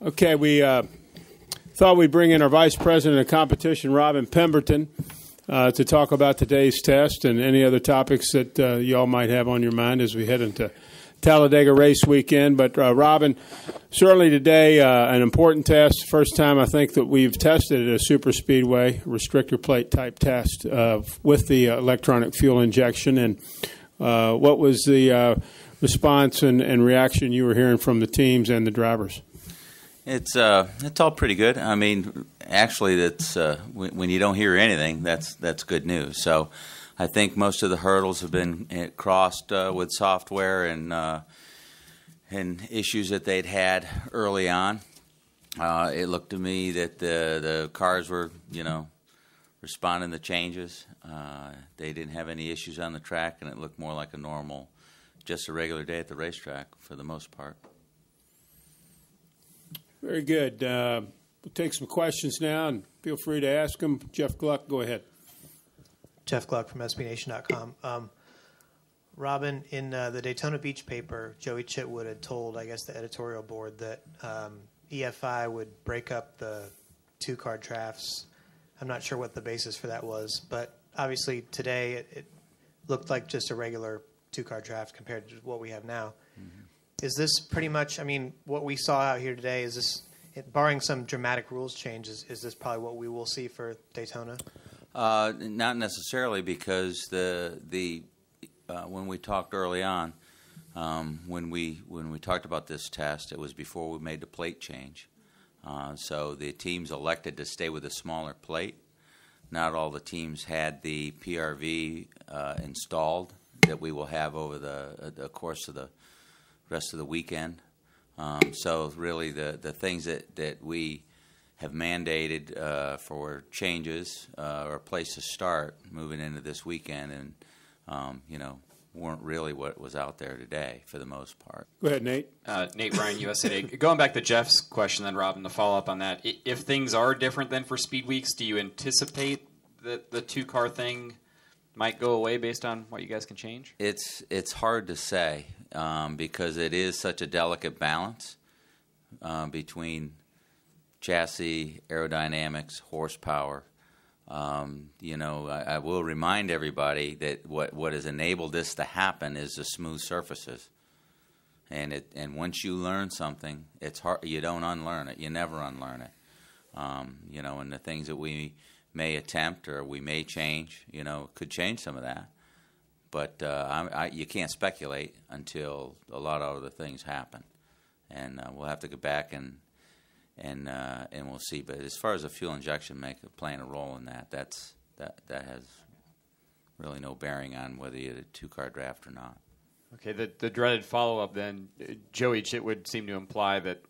Okay, we thought we'd bring in our Vice President of Competition, Robin Pemberton, to talk about today's test and any other topics that y'all might have on your mind as we head into Talladega race weekend. But Robin, certainly today an important test. First time I think that we've tested at a super speedway restrictor plate type test with the electronic fuel injection. And what was the response and reaction you were hearing from the teams and the drivers? It's all pretty good. I mean, actually, that's when you don't hear anything, that's good news. So, I think most of the hurdles have been crossed with software and issues that they'd had early on. It looked to me that the cars were, responding to changes. They didn't have any issues on the track, and it looked more like just a regular day at the racetrack for the most part. Very good. We'll take some questions now, and feel free to ask them. Jeff Gluck, go ahead. Jeff Gluck from SBNation.com. Robin, in the Daytona Beach paper, Joey Chitwood had told, I guess, the editorial board that EFI would break up the two-car drafts. I'm not sure what the basis for that was, but obviously today it looked like just a regular two-car draft compared to what we have now. Mm-hmm. Is this pretty much, what we saw out here today, is this, barring some dramatic rules changes, is this probably what we will see for Daytona? Not necessarily, because when we talked early on, when we talked about this test, it was before we made the plate change. So the teams elected to stay with a smaller plate. Not all the teams had the PRV installed that we will have over the course of the rest of the weekend. So really the things that we have mandated for changes or a place to start moving into this weekend and, weren't really what was out there today for the most part. Go ahead, Nate. Nate Ryan, USA Today. Going back to Jeff's question then, Robin, to follow up on that, if things are different than for Speed Weeks, do you anticipate that the two-car thing might go away based on what you guys can change? It's hard to say because it is such a delicate balance between chassis, aerodynamics, horsepower. I will remind everybody that what has enabled this to happen is the smooth surfaces. And once you learn something, it's hard. You don't unlearn it. You never unlearn it. And the things that we may attempt or we may change, could change some of that. But you can't speculate until a lot of other things happen. And we'll have to go back and we'll see. But as far as the fuel injection playing a role in that has really no bearing on whether you had a two-car draft or not. Okay, the dreaded follow-up then, Joey Chitwood seemed to imply that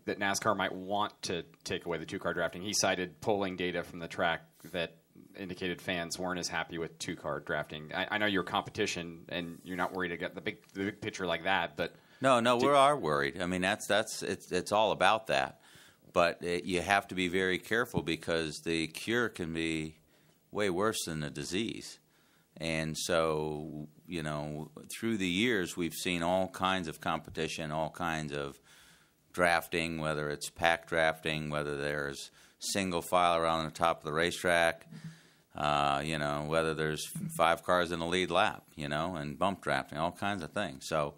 that NASCAR might want to take away the two-car drafting. He cited polling data from the track that indicated fans weren't as happy with two-car drafting. I know you're competition and you're not worried to get the big picture like that, but no, we are worried. It's all about that. But you have to be very careful because the cure can be way worse than the disease. And so, through the years, we've seen all kinds of competition, all kinds of drafting, whether it's pack drafting, whether there's single file around the top of the racetrack, whether there's 5 cars in the lead lap, and bump drafting, all kinds of things. So,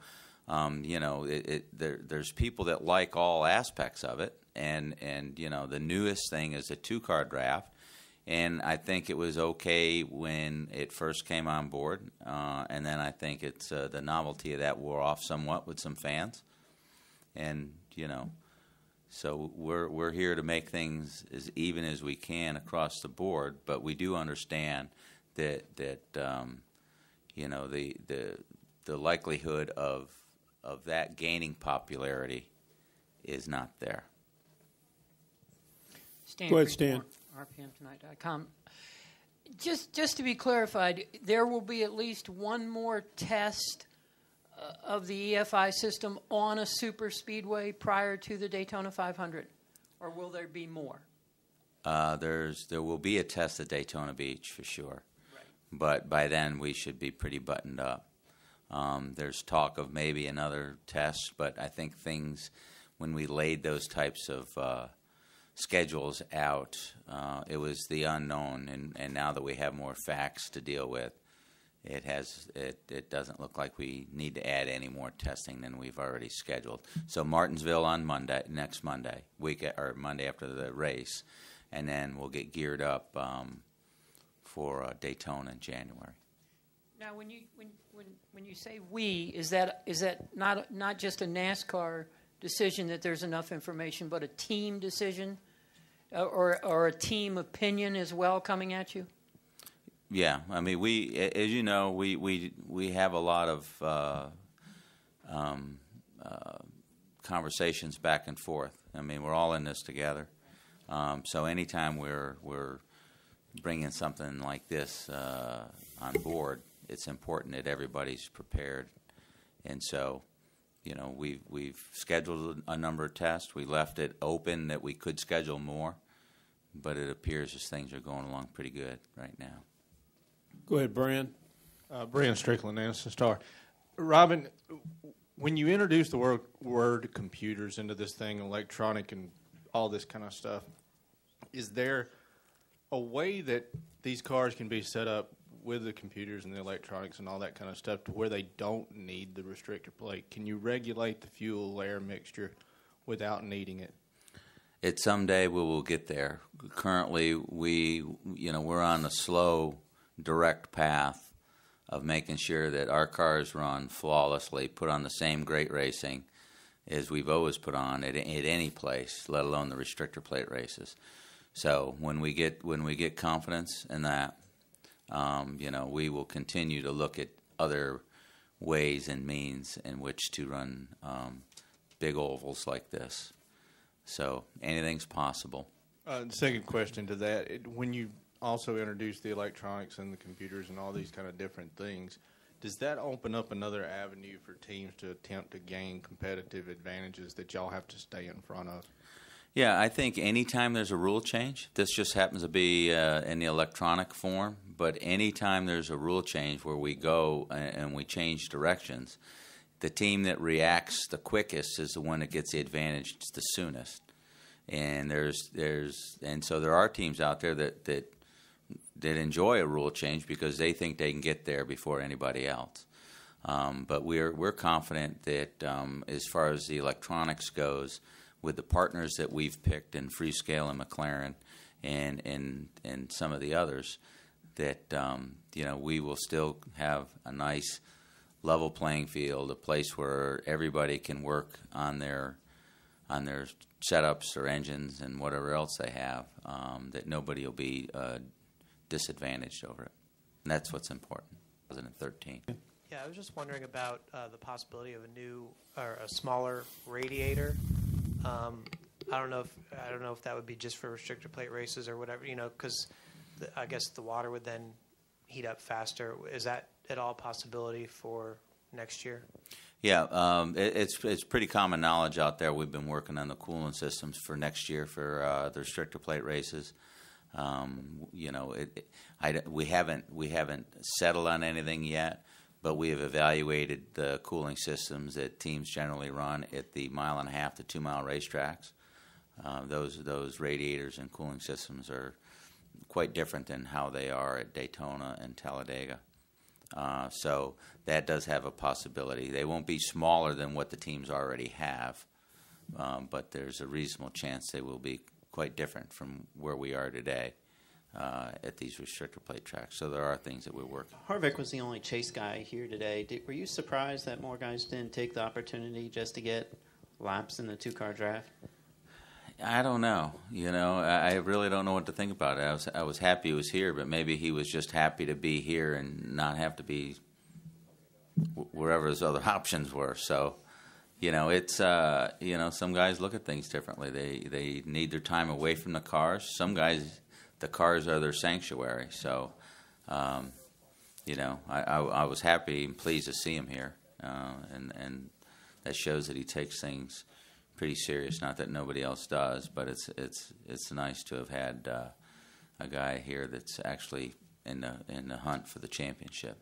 there's people that like all aspects of it, and the newest thing is a two-car draft, and I think it was okay when it first came on board, and then I think it's the novelty of that wore off somewhat with some fans, and so we're here to make things as even as we can across the board, but we do understand that the likelihood of that gaining popularity is not there. Go ahead, Stan. RPMtonight.com. Just to be clarified, there will be at least one more test of the EFI system on a super speedway prior to the Daytona 500, or will there be more? There will be a test at Daytona Beach for sure, right. But by then we should be pretty buttoned up. There's talk of maybe another test, but I think things we laid those types of schedules out, it was the unknown, and now that we have more facts to deal with, it doesn't look like we need to add any more testing than we've already scheduled. So Martinsville on next Monday, Monday after the race, and then we'll get geared up for Daytona in January. Now, when you say we, is that not just a NASCAR decision that there's enough information, but a team decision, or a team opinion as well coming at you? Yeah, I mean, as you know, we have a lot of conversations back and forth. I mean, we're all in this together. So anytime we're bringing something like this on board, it's important that everybody's prepared. And so, you know, we've scheduled a number of tests. We left it open that we could schedule more, but it appears as things are going along pretty good right now. Go ahead, Brian. Brian Strickland, Anderson Star. Robin, when you introduce the word computers into this thing, electronic and all this kind of stuff, is there a way that these cars can be set up with the computers and the electronics and all that kind of stuff to where they don't need the restrictor plate? Can you regulate the fuel-air mixture without needing it? Someday we will get there. Currently, we're on a slow, direct path of making sure that our cars run flawlessly, put on the same great racing as we've always put on at any place, let alone the restrictor plate races. So when we get confidence in that, we will continue to look at other ways and means in which to run big ovals like this. So anything's possible. Second question to that, when you also introduce the electronics and the computers and all these kind of different things, does that open up another avenue for teams to attempt to gain competitive advantages that y'all have to stay in front of? Yeah, I think anytime there's a rule change, this just happens to be in the electronic form, but anytime there's a rule change where we go and we change directions, the team that reacts the quickest is the one that gets the advantage the soonest. And so there are teams out there that enjoy a rule change because they think they can get there before anybody else. But we're confident that as far as the electronics goes, with the partners that we've picked in Freescale and McLaren and some of the others, that we will still have a nice level playing field, a place where everybody can work on their setups or engines and whatever else they have, that nobody will be disadvantaged over it. And that's what's important. 2013. Yeah, I was just wondering about the possibility of a new or a smaller radiator. I don't know if that would be just for restrictor plate races or whatever, because I guess the water would then heat up faster. Is that at all a possibility for next year? Yeah, it's pretty common knowledge out there. We've been working on the cooling systems for next year for the restrictor plate races. We haven't settled on anything yet, but we have evaluated the cooling systems that teams generally run at the 1.5 to 2 mile racetracks. Those radiators and cooling systems are quite different than how they are at Daytona and Talladega. So that does have a possibility. They won't be smaller than what the teams already have, but there's a reasonable chance they will be quite different from where we are today at these restrictor plate tracks. So there are things that we're working on. Harvick was the only chase guy here today. Were you surprised that more guys didn't take the opportunity just to get laps in the two-car draft? I don't know. I really don't know what to think about it. I was happy he was here, but maybe he was just happy to be here and not have to be wherever his other options were. So, it's some guys look at things differently. They need their time away from the cars. Some guys, the cars are their sanctuary. So, I was happy and pleased to see him here, and that shows that he takes things pretty serious. Not that nobody else does, but it's nice to have had a guy here that's actually in the hunt for the championship.